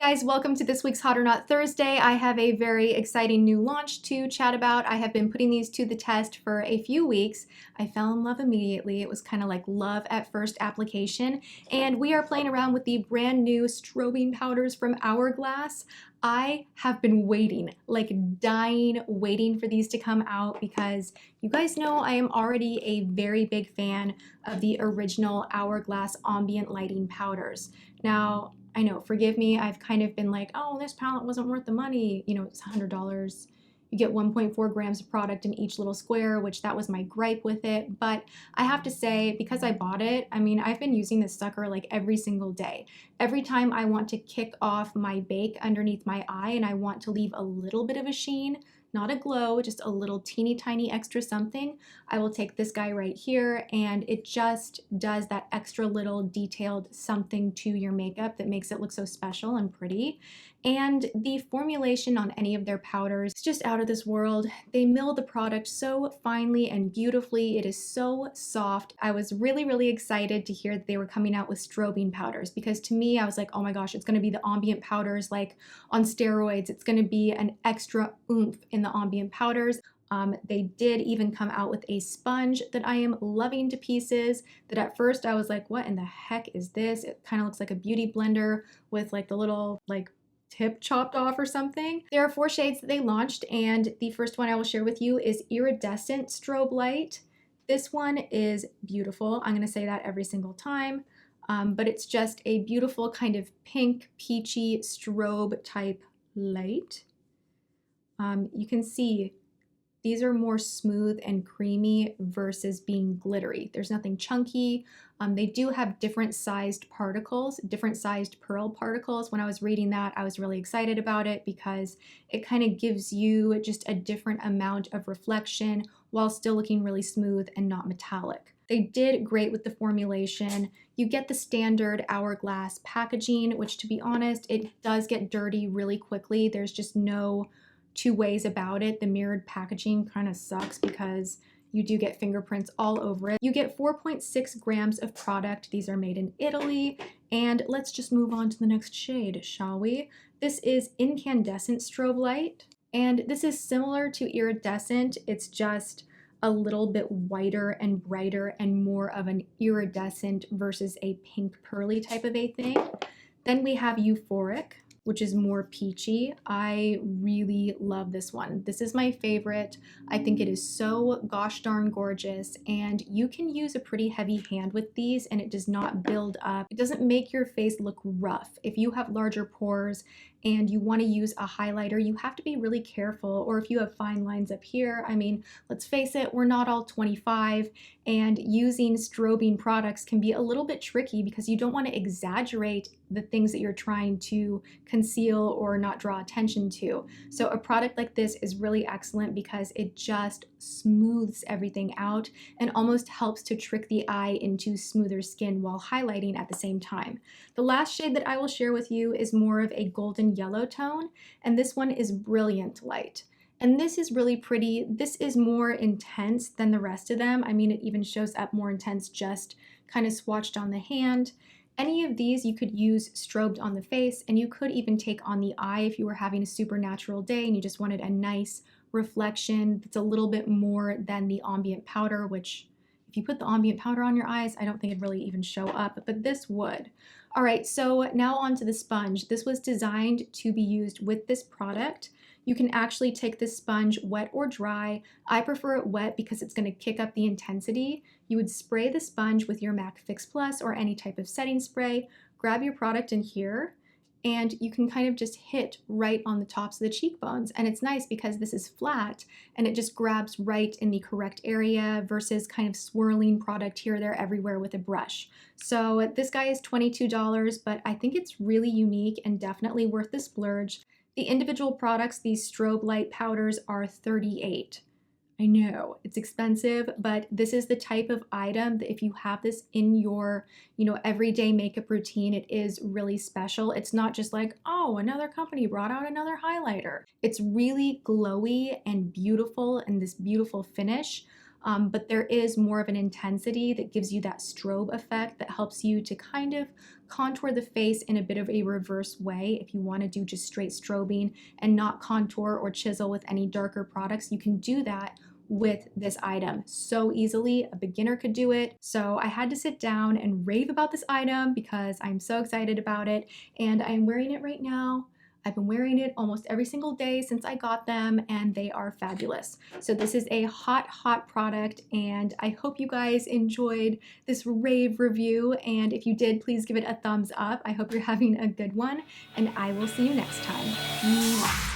Guys, welcome to this week's Hot or Not Thursday. I have a very exciting new launch to chat about. I have been putting these to the test for a few weeks. I fell in love immediately. It was kind of like love at first application. And we are playing around with the brand new strobing powders from Hourglass. I have been waiting, like dying, waiting for these to come out because you guys know I am already a very big fan of the original Hourglass Ambient Lighting powders. Now, I know, forgive me, I've kind of been like, oh, this palette wasn't worth the money. You know, it's $100. You get 1.4 grams of product in each little square, which that was my gripe with it. But I have to say, because I bought it, I mean, I've been using this sucker like every single day. Every time I want to kick off my bake underneath my eye and I want to leave a little bit of a sheen, not a glow, just a little teeny tiny extra something, I will take this guy right here and it just does that extra little detailed something to your makeup that makes it look so special and pretty. And the formulation on any of their powders is just out of this world. They mill the product so finely and beautifully. It is so soft. I was really excited to hear that they were coming out with strobing powders because to me, I was like, oh my gosh, it's going to be the ambient powders like on steroids. It's going to be an extra oomph in the ambient powders. They did even come out with a sponge that I am loving to pieces, that at first I was like, what in the heck is this? It kind of looks like a beauty blender with like the little like tip chopped off or something. There are 4 shades that they launched, and the first one I will share with you is Iridescent Strobe Light. This one is beautiful. I'm going to say that every single time, but it's just a beautiful kind of pink, peachy strobe type light. You can see these are more smooth and creamy versus being glittery. There's nothing chunky. They do have different sized particles, different sized pearl particles. When I was reading that, I was really excited about it because it kind of gives you just a different amount of reflection while still looking really smooth and not metallic. They did great with the formulation. You get the standard Hourglass packaging, which to be honest, it does get dirty really quickly. There's just no 2 ways about it. The mirrored packaging kind of sucks because you do get fingerprints all over it. You get 4.6 grams of product. These are made in Italy. And let's just move on to the next shade, shall we? This is Incandescent Strobe Light. And this is similar to Iridescent. It's just a little bit whiter and brighter and more of an iridescent versus a pink pearly type of a thing. Then we have Euphoric, which is more peachy. I really love this one. This is my favorite. I think it is so gosh darn gorgeous, and you can use a pretty heavy hand with these and it does not build up. It doesn't make your face look rough. If you have larger pores and you want to use a highlighter, you have to be really careful. Or if you have fine lines up here, I mean, let's face it, we're not all 25, and using strobing products can be a little bit tricky because you don't want to exaggerate the things that you're trying to conceal or not draw attention to. So a product like this is really excellent because it just smooths everything out and almost helps to trick the eye into smoother skin while highlighting at the same time. The last shade that I will share with you is more of a golden yellow tone, and this one is Brilliant Light. And this is really pretty. This is more intense than the rest of them. I mean, it even shows up more intense just kind of swatched on the hand. Any of these you could use strobed on the face, and you could even take on the eye if you were having a super natural day and you just wanted a nice reflection that's a little bit more than the ambient powder, which if you put the ambient powder on your eyes, I don't think it'd really even show up, but this would. All right, so now onto the sponge. This was designed to be used with this product. You can actually take this sponge wet or dry. I prefer it wet because it's going to kick up the intensity. You would spray the sponge with your MAC Fix Plus or any type of setting spray, grab your product in here, and you can kind of just hit right on the tops of the cheekbones. And it's nice because this is flat and it just grabs right in the correct area versus kind of swirling product here, there, everywhere with a brush. So this guy is $22, but I think it's really unique and definitely worth the splurge. The individual products, these strobe light powders, are $38. I know it's expensive, but this is the type of item that if you have this in your, everyday makeup routine, it is really special. It's not just like, oh, another company brought out another highlighter. It's really glowy and beautiful and this beautiful finish. but there is more of an intensity that gives you that strobe effect that helps you to kind of contour the face in a bit of a reverse way. If you want to do just straight strobing and not contour or chisel with any darker products, you can do that with this item so easily. A beginner could do it. So I had to sit down and rave about this item because I'm so excited about it, and I'm wearing it right now. I've been wearing it almost every single day since I got them, and they are fabulous. So this is a hot product, and I hope you guys enjoyed this rave review, and if you did, please give it a thumbs up. I hope you're having a good one, and I will see you next time. Mwah.